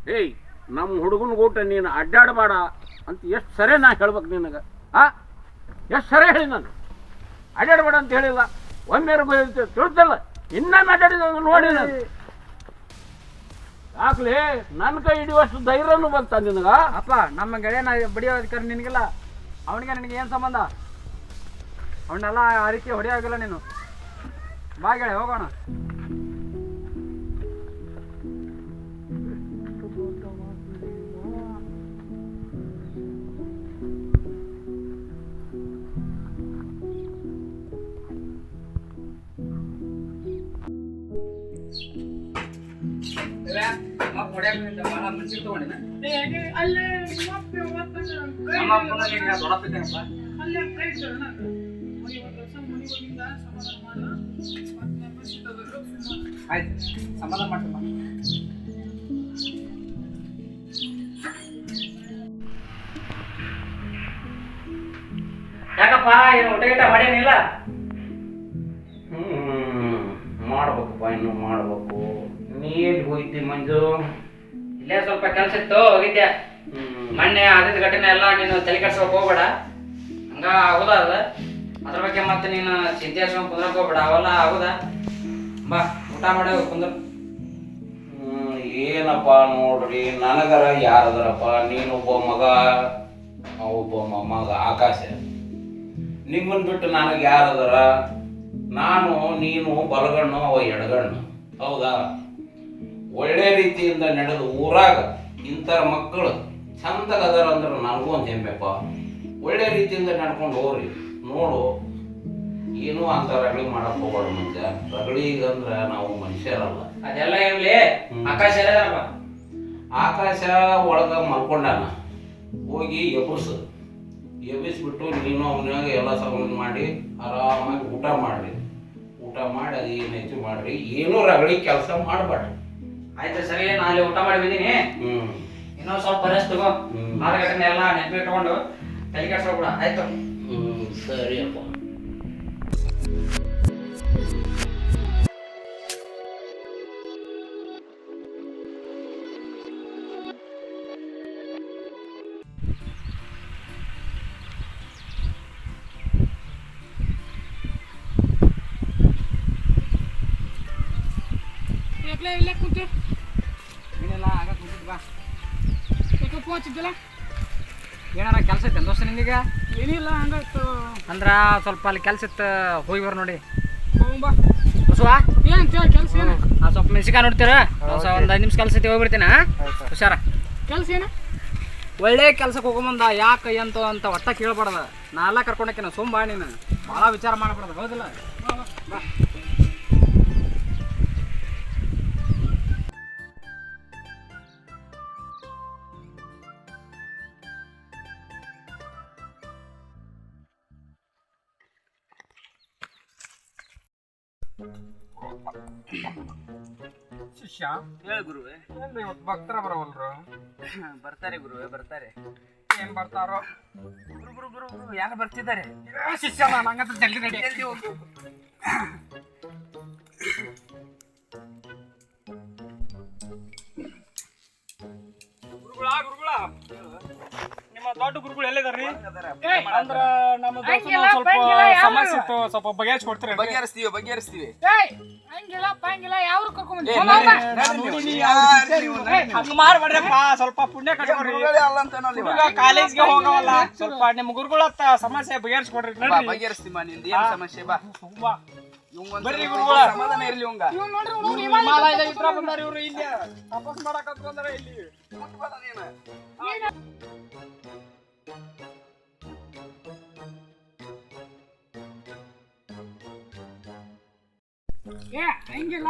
ಏಯ್ ನಮ್ಮ ಹುಡುಗನ ಊಟ ನೀನು ಅಡ್ಡಾಡಬೇಡ ಅಂತ ಎಷ್ಟು ಸರಿ ನಾ ಹೇಳ್ಬೇಕು ನಿನಗೆ ಎಷ್ಟು ಸರಿ ಹೇಳಿ ನಾನು ಅಡ್ಡಾಡಬೇಡ ಅಂತ ಹೇಳಿಲ್ಲ ಒಮ್ಮೆ ತಿಳಿದಲ್ಲ ಇನ್ನೊಮ್ಮೆ ಅಡ್ಡಾಡಿದ ನೋಡಿ ನಾನು ಯಾಕ್ಲಿ ನನ್ನ ಕೈ ಹಿಡಿಯುವಷ್ಟು ಧೈರ್ಯನೂ ಬಂತ ನಿನಗ ಅಪ್ಪ ನಮ್ಮ ಗೆಳೆಯನ ಬಡಿಯೋದಕ್ಕೆ ನಿನಗಿಲ್ಲ ಅವನಿಗೆ ನನಗೆ ಏನು ಸಂಬಂಧ ಅವನ್ನೆಲ್ಲ ಆ ರೀತಿ ಹೊಡೆಯೋಗಿಲ್ಲ ನೀನು ಬಾ ಗೆಳೆ ಹೋಗೋಣ ಆಯ್ತು ಸಮಾಧಾನ ಮಾಡ್ತಮ್ಮ ಯಾಕಪ್ಪ ಏನು ಊಟ ಗಿಟ ಮಾಡೇನಿಲ್ಲ ಮಾಡ್ಬೇಕಪ್ಪ ಇನ್ನು ಮಾಡ್ಬೇಕು ನೀ ಎಲ್ಲಿ ಹೋಗಿದ್ದಿ ಮಂಜು ಇಲ್ಲೇ ಸ್ವಲ್ಪ ಕೆಲಸ ಇತ್ತು ಹೋಗಿದ್ದೆ ಮೊನ್ನೆ ಆದಿತ್ಯ ಘಟನೆ ಎಲ್ಲ ನೀನು ತಲೆ ಕೆಡ್ಸೋಕೆ ಹೋಗ್ಬೇಡ ಹಂಗ ಆಗೋದ ಅದ ಅದ್ರ ಬಗ್ಗೆ ಮತ್ತೆ ನೀನು ಚಿಂತೆ ಕುಂದ್ರಕ್ ಹೋಗ್ಬೇಡ ಅವೆಲ್ಲ ಆಗೋದ ಬಾ ಊಟ ಮಾಡಿ ಕುಂದ್ರ ಏನಪ್ಪ ನೋಡ್ರಿ ನನಗರ ಯಾರದರಪ್ಪ ನೀನೊಬ್ಬ ಮಗ ಒಬ್ಬ ಮಗ ಆಕಾಶ ನಿಮ್ಮನ್ ಬಿಟ್ಟು ನನಗೆ ಯಾರದರ ನಾನು ನೀನು ಬಲಗಣ್ಣು ಅವ ಎಡಗಣ್ಣು ಹೌದಾ ಒಳ್ಳೆ ರೀತಿಯಿಂದ ನಡೆದು ಊರಾಗ ಇಂಥರ ಮಕ್ಕಳು ಚಂದಾಗ ಅದಾರ ಅಂದ್ರೆ ನನಗೂ ಒಂದು ಹೆಮ್ಮೆಪ್ಪ ಒಳ್ಳೆ ರೀತಿಯಿಂದ ನಡ್ಕೊಂಡು ಹೋಗ್ರಿ ನೋಡು ಏನೂ ಅಂತ ರಗಳಿ ಮಾಡಕ್ ಹೋಗ್ಬಾರ್ದು ಮುಂಚೆ ರಗಳಿಗಂದ್ರೆ ನಾವು ಮನುಷ್ಯರಲ್ಲ ಅದೆಲ್ಲ ಇರ್ಲಿ ಆಕಾಶ ಆಕಾಶ ಒಳಗ ಮಲ್ಕೊಂಡಾನ ಹೋಗಿ ಎಬ್ಬಿಸ್ಬಿಟ್ಟು ನೀನು ಅವನಾಗ ಎಲ್ಲ ಸಾಮಾನು ಮಾಡಿ ಆರಾಮಾಗಿ ಊಟ ಮಾಡ್ರಿ ಊಟ ಮಾಡಿ ಅದು ಏನೈತಿ ಮಾಡ್ರಿ ಏನೂ ರಗಳಿ ಕೆಲಸ ಮಾಡಬೇಡ್ರಿ ಆಯ್ತು ಸರಿ ನಾನು ಅಲ್ಲಿ ಊಟ ಮಾಡಿ ಬಂದೀನಿ ಇನ್ನೊಂದು ಸ್ವಲ್ಪ ಬರಸ್ ತಗೋ ಮಾರುಕಟ್ಟೆ ಎಲ್ಲ ನೆನಪು ಇಟ್ಕೊಂಡು ತಲೆ ಕೆಡ್ಸೋಗ್ಬಿಡ ಆಯ್ತು ಸರಿ ಅಪ್ಪ ಇಲ್ಲೇ ಕೂತಿ ಏನಿಲ್ಲ ಆಗ ಕೂತಿದ್ ಬಾ ಯಾಕಪ್ಪ ಹಚ್ಚಿದ್ದಲ್ಲ ಏನಾರ ಕೆಲಸ ಐತೆ ದೋಸ್ತ ನಿನಗೆ ಏನಿಲ್ಲ ಹಂಗಾಯ್ತು ಅಂದ್ರ ಸ್ವಲ್ಪ ಅಲ್ಲಿ ಕೆಲಸ ಇತ್ತು ಹೋಗಿ ಬರ್ ನೋಡಿ ಹೋಗ್ಬಾ ಹುಸುವಾ ಏನು ಕೆಲಸ ಏನು ಸ್ವಲ್ಪ ಮೆಣಸಿಕಾಯಿ ನೋಡ್ತೀರ ಒಂದು 5 ನಿಮಿಷ ಕೆಲಸ ಐತಿ ಹೋಗ್ಬಿಡ್ತೀನ ಹುಷಾರ ಕೆಲಸ ಏನು ಒಳ್ಳೆ ಕೆಲ್ಸಕ್ಕೆ ಹೋಗೊಂಬಂದ ಯಾಕೆ ಅಂತ ಒಟ್ಟ ಕೇಳ್ಬಾರ್ದ ನಾ ಎಲ್ಲ ಕರ್ಕೊಂಡಕ್ಕೆ ಸುಮ್ಮ ನೀನು ಭಾಳ ವಿಚಾರ ಮಾಡಬಾರ್ದು ಹೌದಿಲ್ಲ ಬಾ ಶಿಷ್ಯ ಹೇಳಿ ಗುರುವೆ ಇವತ್ತು ಭಕ್ತರ ಬರವಲ್ರು ಬರ್ತಾರೆ ಗುರುವೆ ಬರ್ತಾರೆ ಏನ್ ಬರ್ತಾರೋ ಗುರು ಗುರು ಗುರು ಗುರು ಯಾರು ಬರ್ತಿದ್ದಾರೆ ಶಿಷ್ಯ ನಾನು ಹಂಗಂತ ಜಲ್ದಿ ರೆಡಿ ಹೋಗಿ ಗುರುಗಳ ನಿಮ್ಮ ದೊಡ್ಡ ಗುರುಗಳು ಎಲ್ಲಿದಾರ್ರಿ ಅಂದ್ರ ನಮ್ಮ ಸ್ವಲ್ಪ ಸಮಸ್ಯೆ ಇತ್ತು ಸ್ವಲ್ಪ ಬಗೆಹರಿಸ್ಕೊಡ್ತೀರಿ ಬಗೆಹರಿಸ್ತೀವಿ ಹಂಗಿಲ್ಲ ಹಂಗಿಲ್ಲ ಯಾವ್ರು ಕರ್ಕೊಂಡ್ ಮಾಡ್ಬೇಡ್ರಪ್ಪ ಸ್ವಲ್ಪ ಪುಣ್ಯ ಕಟ್ಕೊಡ್ರಿ ಕಾಲೇಜ್ಗೆ ಹೋಗವಲ್ಲ ಸ್ವಲ್ಪ ನಿಮ್ಮ ಗುರುಗಳ ಸಮಸ್ಯೆ ಬಗೆಹರಿಸ್ಕೊಡ್ರಿ ಬಗೆಹರಿಸ್ತೀವಿ ನಿಂದ ಏನ್ ಸಮಸ್ಯೆ ಬಾ ಬರ್ರಿ ಗುರುಗಳ ಸಮಾಧಾನ ಇರ್ಲಿ ಇವಂಗ ಹಿಮಾಲಯದ ಇದ್ರ ಬಂದಾರ ಇವ್ರು ಇಲ್ಲಿ ತಪಸ್ ಮಾಡಕತ್ ಬಂದಾರ ಇಲ್ಲಿ ಹಂಗಿಲ್ಲ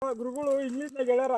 ಗುರುಗಳು ಇಂಗ್ಲೀಷ್ನಾಗ ಹೇಳ್ಯಾರ.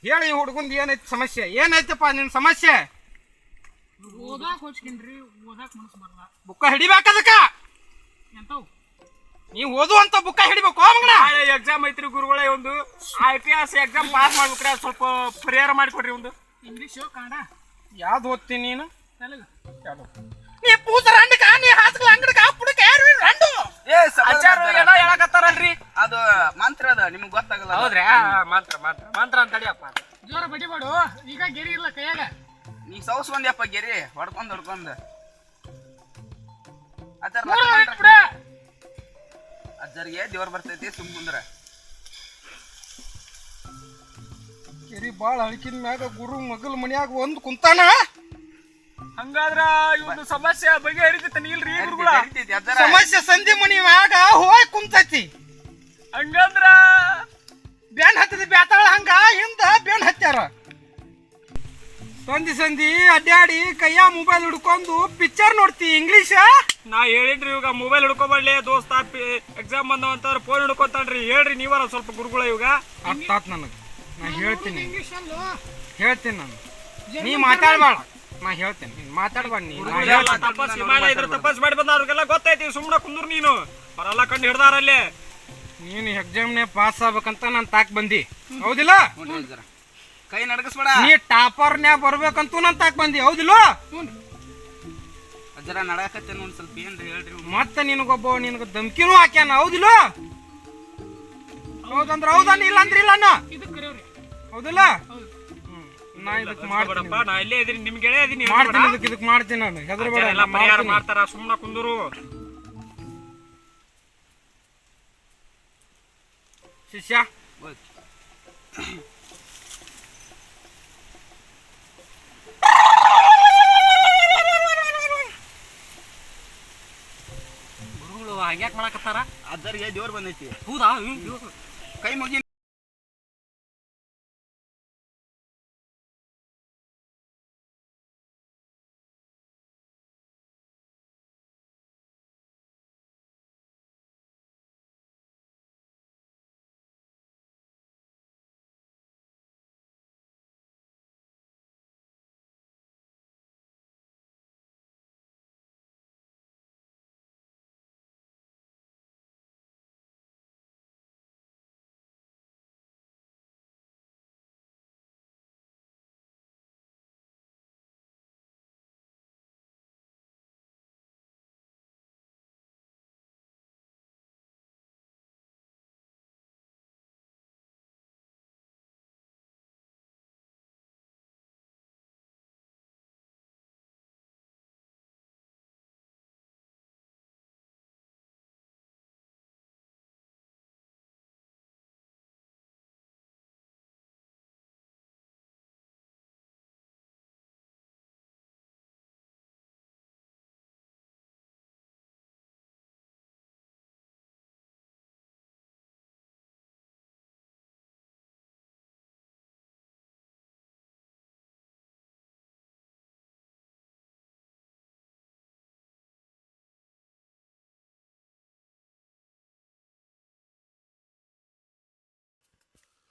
ಹೇಳಿ ಹುಡುಗಂದು ಏನೈತಿ ಸಮಸ್ಯೆ? ಏನೈತಪ್ಪ ನಿನ್ನ ಸಮಸ್ಯೆ? ಓದಾಕ್ ಹೋಗ್ತೀನಿ, ಓದಾಕ್ ಮನಸ್ಸು ಬರಲ್ಲ. ಬುಕ್ಕ ಹಿಡಿಬೇಕದಕ್ಕ. ಎಂತವು ನೀವು ಓದುವಂತ ಬುಕ್ಕ ಹಿಡಿಬೇಕು ಮಗನ. ನಾಳೆ ಎಕ್ಸಾಮ್ ಐತ್ರಿ ಗುರುಗಳೇ, ಒಂದು IPS ಎಕ್ಸಾಮ್ ಪಾಸ್ ಮಾಡ್ಬೇಕ್ರಿ. ಅದು ಸ್ವಲ್ಪ ಪರಿಹಾರ ಮಾಡಿಕೊಡ್ರಿ. ಒಂದು ಇಂಗ್ಲೀಷು ಕನ್ನಡ ಯಾವ್ದು ಓದ್ತೀನಿ ನೀನು? ತೆಲುಗು. ನೀ ಪೂಸರ ಅಂಡಕ ನೀ ಹಾಸ್ಕಲ ಅಂಗಡಕ ಪುಡಕ ಯಾರು ರಂಡು ಆಚಾರ ಏನೋ ಹೇಳಕತ್ತಾರಲ್ರಿ, ಅದು ಮಂತ್ರ ಅದ ನಿಮ್ಗೆ ಗೊತ್ತಾಗಲ್ಲ. ಹೌದ್ರಿ? ಮಂತ್ರ ಮಂತ್ರ ಮಂತ್ರ ಅಂತ ತಡಿಯಪ್ಪ. ಜೋರ ಬಡಿ ಮಾಡು, ಈಗ ಗೆರಿ ಇಲ್ಲ ಕೈಯಾಗ. ನೀ ಸೌಸ್ ಬಂದ್ಯಪ್ಪ ಗೆರಿ ಹೊಡ್ಕೊಂಡ್ ಅಜ್ಜರಿಗೆ ದೇವ್ರ ಬರ್ತೈತಿ, ಸುಮ್ ಕುಂದ್ರ. ಕೆರಿ ಬಾಳ ಅಳಕಿನ ಮ್ಯಾಗ ಗುರು ಮಗಲ್ ಮನ್ಯಾಗ ಒಂದ್ ಕುಂತಾನ. ಹಂಗಾದ್ರ ಇವತ್ತು ಸಮಸ್ಯೆ ಬಗೆಹರಿತೈತೆ ಇಲ್ರಿ ಗುರುಗಳ? ಹರಿತೈತಿ ಅಜ್ಜರ. ಸಮಸ್ಯೆ ಸಂಧಿ ಮನಿ ಮ್ಯಾಗ ಹೋಗಿ ಕುಂತೈತಿ. ಹಂಗಂದ್ರ ಬ್ಯಾನ್ ಹತ್ತದ ಬ್ಯಾತಾಳ ಹಂಗ ಹಿಂದ ಬ್ಯಾನ್ ಹತ್ಯಾರ. ಸಂಧಿ ಅಡ್ಡಾಡಿ ಕೈಯ ಮೊಬೈಲ್ ಹಿಡ್ಕೊಂಡು ಪಿಕ್ಚರ್ ನೋಡ್ತಿ ಇಂಗ್ಲೀಷ್. ನಾ ಹೇಳಿನ್ರಿ ಇವಾಗ ಮೊಬೈಲ್ ಹಿಡ್ಕೊಬಡ್ಲಿ ದೋಸ್ತ, ಎಕ್ಸಾಮ್ ಬಂದವ ಅಂತಂದ್ರ ಫೋನ್ ಹಿಡ್ಕೊತಾನ್ರಿ. ಹೇಳ್ರಿ ನೀವಾರ ಸ್ವಲ್ಪ ಗುರುಗಳ ಇವಾಗ. ಅರ್ಥ ಆತ್ ನನಗೆ, ನಾ ಹೇಳ್ತೀನಿ ನಾನು. ನೀ ಮಾತಾಡ್ಬೇಡ, ನಾ ಹೇಳ್ತೇನೆ, ನೀನ್ ಮಾತಾಡ್ಬೇಡ. ತಪಸ್ ವಿಮಾನ ಇದ್ರ ತಪಸ್ ಮಾಡಿ ಬಂದ ಅವ್ರಿಗೆಲ್ಲ ಗೊತ್ತೈತಿ. ಸುಮ್ನ ಕುಂದ್ರು ನೀನು, ಅವರೆಲ್ಲ ಕಂಡು ಹಿಡ್ದಾರಲ್ಲಿ. ನೀನು ಎಕ್ಸಾಮ್ನೇ ಪಾಸ್ ಆಗ್ಬೇಕಂತ ನಾನು ತಾಕ್ ಬಂದಿ, ಹೌದಿಲ್ಲ? ಕೈ ನಡಗಿಸ್ಬೇಡ. ನೀ ಟಾಪರ್ನ್ಯಾಗ ಬರ್ಬೇಕಂತೂ ನಾನು ತಾಕ್ ಬಂದಿ, ಹೌದಿಲ್ಲ? ಅಜ್ಜರ ನಡಕತ್ತೆ ಒಂದ್ ಸ್ವಲ್ಪ ಏನ್ರಿ ಹೇಳ್ರಿ. ಮತ್ತೆ ನಿನಗೆ ಧಮ್ಕಿನೂ ಹಾಕ್ಯಾನ, ಹೌದಿಲ್ಲ? ಹೌದಂದ್ರ ಹೌದನ್ನ, ಇಲ್ಲಂದ್ರ ಇಲ್ಲನ್ನ, ಹೌದಿಲ್ಲ? ನಾ ಇದಕ್ ಮಾಡ್ತೀನಿ, ನಾ ಇಲ್ಲೇ ಇದೀನಿ, ನಿಮ್ಗೆ ಗೆಳೆಯ ಇದೀನಿ. ಇದಕ್ ಮಾಡ್ತೀನಿ ನಾನು, ಹೆದರ್ಬೇಡ. ಎಲ್ಲ ಪರಿಹಾರ ಮಾಡ್ತಾರ, ಸುಮ್ನ ಕುಂದ್ರು. ಶಿಷ್ಯ ಗುರುಗಳು ಹಂಗ್ಯಾಕ್ ಮಾಡಕತ್ತಾರ? ಅಜ್ಜರಿಗೆ ದೇವ್ರ ಬಂದೈತಿ. ಹೌದಾ? ಕೈ ಮುಗಿ.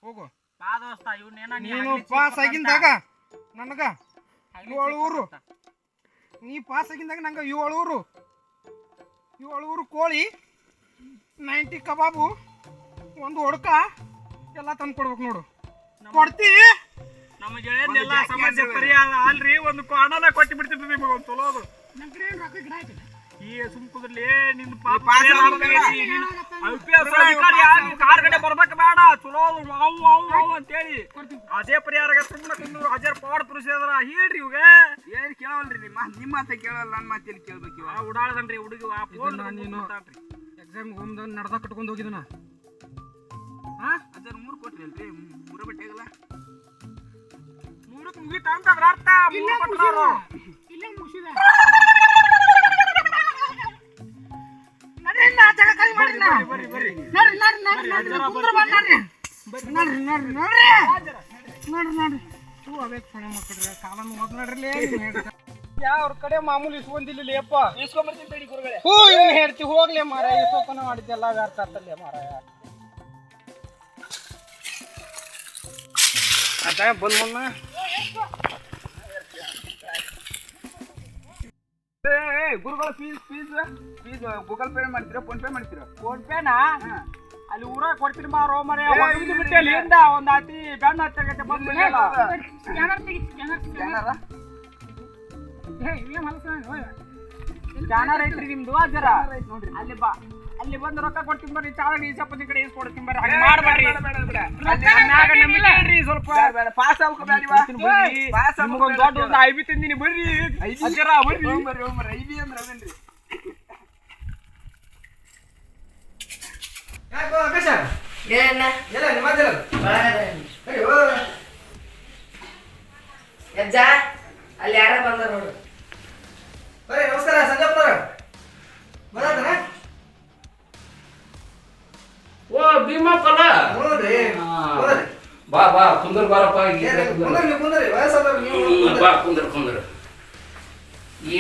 ಹೋಗು. ಬಾ ದೋಸ್ತ ಇವ್ನೇನ ನೀನು ಪಾಸ್ ಆಗಿಂದಾಗ ನನಗ 7 ಊರು, ನೀ ಪಾಸ್ ಆಗಿಂದಾಗ ನಂಗೆ 7 ಊರು, 7 ಊರು ಕೋಳಿ, 90 ಕಬಾಬು, ಒಂದು ಹೊಡ್ಕ ಎಲ್ಲ ತಂದು ಕೊಡ್ಬೇಕು ನೋಡು. ಕೊಡ್ತಿ? ನಮ್ಮ ಗೆಳೆಯನ್ನೆಲ್ಲ ಸಮಸ್ಯೆ ಪರಿಹಾರ ಅಲ್ರಿ, ಒಂದು ಕಾಣನ ಕೊಟ್ಟು ಬಿಡ್ತಿದ್ವಿ ನಿಮಗೆ ಒಂದು ಚಲೋದು. ಈ ಸುಮ್ಕುದ್ರಲ್ಲಿ ನಿನ್ನ ಪಾಪ IPS ಅಧಿಕಾರಿ ಕಾರ್ ಗಡೆ ಬರ್ಬೇಕು ಬೇಡ, ಚಲೋದು ಅವು ಅಂತೇಳಿ ಅದೇ ಪರಿಹಾರ ಸುಮ್ಮನೆ ಕುಂದ್ರು 1000 ಪವಾಡ್ ಪುರುಷರ ಹೇಳ್ರಿ ಇವಾಗ ಏನ್ ಕೇಳಲ್ರಿ ನಿಮ್ಮ ಮಾತ ಕೇಳಲ್ಲ, ನನ್ನ ಮಾತೇಳಿ ಕೇಳ್ಬೇಕು ಇವ. ಉಡಾಳದನ್ರಿ ಹುಡುಗಿ ನೀನು ಎಕ್ಸಾಮ್ ಹೋಮ್ದ ನಡ್ದ ಕಟ್ಕೊಂಡು ಹೋಗಿದನ. ಅದನ್ನ 3 ಕೊಟ್ರಿ ಅಲ್ರಿ, 3 ಬಟ್ಟೆ ಆಗಲ್ಲ 3ಕ್ಕೆ ಮುಗಿತ ಅಂತಂದ್ರ ಅರ್ಥ 3 ಕೊಟ್ಟರು ಇಲ್ಲೇ ಮುಗಿಸಿದ. ನಡ್ರಿ ನಾ ಜಗ ಕೈ ಮಾಡಿ ನಾ ಬರ್ರಿ ಬರ್ರಿ ನಡ್ರಿ ನಡ್ರಿ ನಡ್ರಿ ಕುಂದ್ರ ಬಾ ನಡ್ರಿ ನಡ್ರಿ ನಡ್ರಿ ನಡ್ರಿ ನಡ್ರಿ ನಡ್ರಿ ತೂ ಅಬೇಕು ಸಣ್ಣ ಮಕ್ಕಳ್ರೆ ಕಾಲನ್ನು ಹೋದ್ ನಡ್ರಲೇ. ಯಾವ್ರ ಕಡೆ ಮಾಮೂಲಿ ಇಸ್ಕೊಂದಿಲ್ಲ ಅಪ್ಪ, ಇಸ್ಕೊಂಬರ್ತೀನಿ ತಡಿ ಗುರುಗಳೇ. ಹೂ ಏನು ಹೇಳ್ತಿ ಹೋಗ್ಲೇ ಮಾರ, ಇಸ್ಕೊಪನ ಮಾಡಿದ್ದೆಲ್ಲ ವ್ಯರ್ಥ ಆಗ್ತಲ್ಲೇ ಮಾರಾಯ. ಅದ ಬಂದ್ ಮುನ್ನ ಗುರುಗಳ ಫೀಸ್ ಗೂಗಲ್ ಪೇ ಮಾಡ್ತೀರಾ, ಫೋನ್ ಪೇ ಮಾಡ್ತೀರಾ? ಫೋನ್ ಪೇನಾ ಅಲ್ಲಿ ಊರಾಗ ಕೊಡ್ತೀನಿ ಬಾರೋ ಮರೆ, ಹೊಡೆದು ಬಿಟ್ಟೆ ಅಲ್ಲಿಂದ ಒಂದು ಆತಿ ಬೆನ್ನ ಹತ್ತಿರಗಟ್ಟೆ ಬಂದ್ಬಿಡಲ್ಲ. ಸ್ಕ್ಯಾನರ್ ಐತ್ರಿ ನಿಮ್ದು ಜರ ನೋಡ್ರಿ, ಅಲ್ಲಿ ಬಾ, ಅಲ್ಲಿ ಬಂದು ರೊಕ್ಕ ಕೊಡ್ತೀನಿ ಬರ್ರಿ, ಚಾಲನೆ ಈ ಸಪ್ಪತ್ತಿನ ಕಡೆ ಇಸ್ಕೊಡ್ತೀನಿ ಬರ್ರಿ, ಹಂಗೆ ಮಾಡ್ಬೇಡ್ರಿ. ಸ್ವಲ್ಪ ಪಾಸ್ ಆಗ್ಬೇಕಲ್ಲ, ನಿಮ್ಗೊಂದು ದೊಡ್ಡ ಒಂದು ಐಬಿ ತಿಂದಿನಿ ಬರ್ರಿ ಅಜ್ಜರ ಬರ್ರಿ. ಐಬಿ ಅಂದ್ರೆ ಅದೇನ್ರಿ? ಅಜ್ಜ ಅಲ್ಲಿ ಯಾರ ಬಂದಾರ ನೋಡ್ರಿ. ನಮಸ್ಕಾರ ಸಂಜಪ್ಪನವ್ರ, ಬರತ್ತನ? ಓ ಭೀಮಪ್ಪಲ್ಲ, ಬಾ ಬಾ ಕುಂದ್ರ ಬಾರಪ್ಪ. ಬಾ ಕುಂದ್ರ ಕುಂದ್ರ.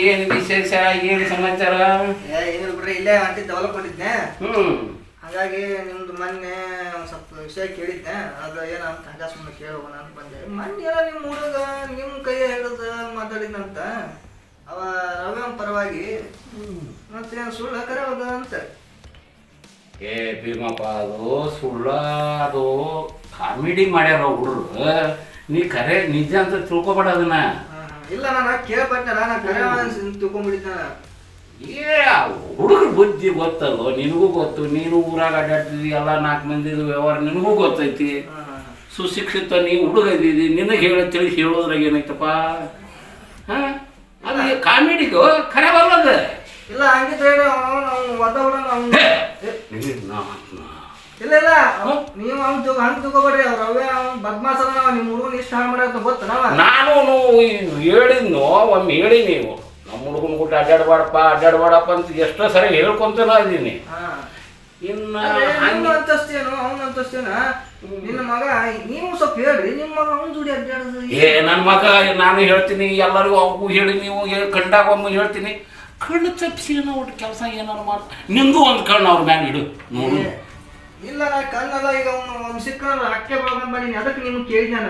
ಏನ್ ವಿಶೇಷ, ಏನ್ ಸಮಾಚಾರ? ಏನಿಲ್ಲ ಬಿಡ್ರಿ, ಇಲ್ಲೇ ಅಂಟಿ ಡೆವಲಪ್ ಮಾಡಿದ್ನೆ. ಹಾಗಾಗಿ ನಿಮ್ದು ಮೊನ್ನೆ ಒಂದು ಸ್ವಲ್ಪ ವಿಷಯ ಕೇಳಿದ್ದೆ, ಅದು ಏನಂತ ಹಂಗ ಸುಮ್ಮನೆ ಕೇಳೋಣ ಅಂತ ಬಂದೆ. ಮೊನ್ನೆ ಏನೋ ನಿಮ್ಮ ಹುಡುಗ ನಿಮ್ಮ ಕೈ ಹಿಡಿದು ಮಾತಾಡಿದ್ನಂತ, ಅವ ರವ್ಯನ ಪರವಾಗಿ, ಮತ್ತೇನು ಸುಳ್ಳು ಕರೆ ಹೋದ ಅಂತ. ಏ ಭೀಮಪ್ಪ, ಅದು ಸುಳ್ಳ, ಅದು ಕಾಮಿಡಿ ಮಾಡ್ಯಾರ ಹುಡುಗರು. ನೀ ಖರೆ ನಿಜ ಅಂತ ತಿಳ್ಕೊಬೇಡ ಅದನ್ನ. ಇಲ್ಲ ನಾನು ಕೇಳ್ಪಟ್ಟೆ, ನಾನು ಕರೆ ತಿಳ್ಕೊಂಡ್ಬಿಟ್ಟಿದ್ದೆ. ಏ ಹುಡುಗರ ಬುದ್ಧಿ ಗೊತ್ತಲ್ವ, ನಿನಗೂ ಗೊತ್ತು, ನೀನು ಊರಾಗ ಅಡ್ಡಾಡ್ತಿದ್ದಿ, ಎಲ್ಲ 4 ಮಂದಿದು ವ್ಯವಹಾರ ನಿನಗೂ ಗೊತ್ತೈತಿ. ಸುಶಿಕ್ಷಿತ ನೀವು ಹುಡುಗ ಇದ್ದೀವಿ, ನಿನಗೆ ತಿಳಿಸಿ ಹೇಳೋದ್ರಾಗ ಏನೈತಪ್ಪ? ಹಾಂ, ಅದು ಕಾಮಿಡಿಗೂ ಖರೆ ಬರೋದ. ಇಲ್ಲ ಹಂಗಿದ್ರೆ ಒದ್ದ ಇಲ್ಲ ಇಲ್ಲ, ನೀವು ಹಂಗೆ ತಿಳ್ಕೊಬೇಡ್ರಿ. ಅವ್ರು ಅವೇ ಬದ್ಮಾಸ ನಿಮ್ಮ ಹುಡುಗನ ಇಷ್ಟ ಹಾಳು ಮಾಡೋ ಗೊತ್ತ. ನಾನು ಹೇಳಿದ್ನು, ಒಮ್ಮೆ ಹೇಳಿ ನೀವು ನಮ್ಮ ಹುಡುಗನ ಕೂಡ ಅಡ್ಡಾಡಬೇಡಪ್ಪ ಅಂತ ಎಷ್ಟೋ ಸರಿ ಹೇಳ್ಕೊಂತನ ಇದ್ದೀನಿ. ಇನ್ನು ಅಂತಸ್ತೇನು ಅವನ ಅಂತಸ್ತೇನ ನಿನ್ನ ಮಗ, ನೀವು ಸ್ವಲ್ಪ ಹೇಳ್ರಿ, ನಿಮ್ಮ ಮಗ ಅವನ ಜೋಡಿ ಅಡ್ಡಾಡೋದು. ಏ ನನ್ನ ಮಗ, ನಾನು ಹೇಳ್ತೀನಿ ಎಲ್ಲರಿಗೂ, ಅವಗೂ ಹೇಳಿ, ನೀವು ಕಂಡಾಗ ಒಮ್ಮೆ ಹೇಳ್ತೀನಿ. ಕಣ್ಣು ತಪ್ಪಿಸಿ ಏನೋ ಒಟ್ಟು ಕೆಲಸ ಏನಾರು ಮಾಡ, ನಿಂದು ಒಂದು ಕಣ್ಣು ಅವ್ರ ಮ್ಯಾಗ ಇಡು ನೋಡು. ಇಲ್ಲ ನಾ ಕಣ್ಣಲ್ಲ, ಈಗ ಅವ್ನು ಸಿಕ್ಕ ಅಕ್ಕೆ ಬೆಳ್ಕೊಂಡ್ ಮಾಡೀನಿ, ಅದಕ್ಕೆ ನಿಮ್ಗೆ ಕೇಳಿದ್ದಾನ.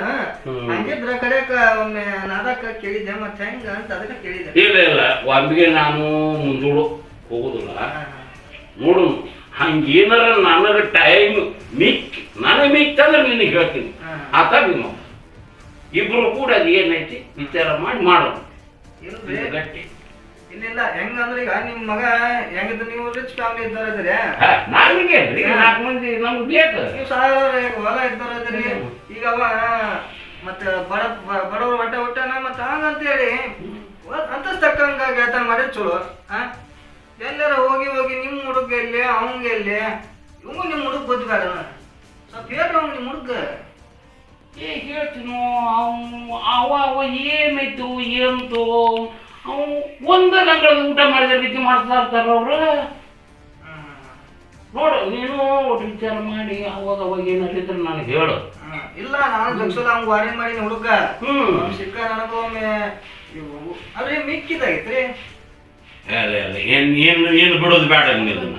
ಹಂಗಿದ್ರ ಕಡೆಕ ಒಮ್ಮೆ ನಾದಕ್ಕ ಕೇಳಿದ್ದೆ, ಮತ್ತೆ ಹೆಂಗ ಅಂತ ಅದಕ್ಕೆ ಕೇಳಿದ್ದೆ. ಇಲ್ಲ ಇಲ್ಲ, ಒಮ್ಮಿಗೆ ನಾನು ಮುಂದೂಡು ಹೋಗುದಿಲ್ಲ. ನೋಡು, ಹಂಗೇನಾರ ನನಗೆ ಟೈಮ್ ನನಗೆ ಮಿಕ್ಕಂದ್ರೆ ನಿನಗೆ ಹೇಳ್ತೀನಿ. ಆತ ಭೀಮ ಇಬ್ರು ಕೂಡ ಅದು ಏನೈತಿ ವಿಚಾರ ಮಾಡಿ ಮಾಡೋಣ. ಗಟ್ಟಿ ಇಲ್ಲ ಹೆಂಗಂದ್ರೆ ಈಗ ನಿಮ್ ಮಗ ಹೆಂಗಿದ್ರು, ನೀವು ರಿಚ್ ಫ್ಯಾಮಿಲಿ ಇದ್ದವ್ರದ್ರಿ, ನನಗೆ 4 ಮಂದಿ ನಮ್ಗೆ ಬೇಕು. ನೀವು ಹೊಲ ಇದ್ದವ್ರದ್ರಿ. ಈಗ ಅವ ಮತ್ತೆ ಬಡವ್ರ ಹೊಟ್ಟೆನ ಮತ್ತೆ ಹಂಗಂತೇಳಿ ಅಂತಸ್ತಕ್ಕಂಗ ಗೆಳತನ ಮಾಡಿದ್ ಚಲೋ. ಎಲ್ಲಾರ ಹೋಗಿ ನಿಮ್ ಹುಡುಗ ಎಲ್ಲಿ ಅವಂಗ ಎಲ್ಲಿ, ಇವಂಗು ನಿಮ್ ಹುಡುಗ ಬುದ್ಧಿ ಬೇಡ, ಸ್ವಲ್ಪ ಹೇಳ್ರಿ ಅವ್ನು ನಿಮ್ ಹುಡುಗ. ಏ ಹೇಳ್ತೀನೋ, ಅವ ಏನಾಯ್ತು ಏನಂತು, ಅವು ಒಂದ ಗಂಗಳ ಊಟ ಮಾಡಿದ ರೀತಿ ಮಾಡ್ತಾ ಇರ್ತಾರ ಅವ್ರು. ನೋಡು, ನೀನು ಒಟ್ಟು ವಿಚಾರ ಮಾಡಿ ಅವಾಗ ಏನಾಗಿದ್ರೆ ನನಗೆ ಹೇಳು. ಇಲ್ಲ ನಾನು ಜಗ್ಸಲ ಅವ್ನ ವಾರ್ನಿಂಗ್ ಮಾಡೀನಿ ಹುಡುಗ. ಸಿಕ್ಕ ನನಗೂ ಒಮ್ಮೆ ಅಲ್ರಿ ಮಿಕ್ಕಿದಾಗೈತ್ರಿ. ಏನು ಬಿಡೋದು ಬೇಡ ಇದನ್ನ.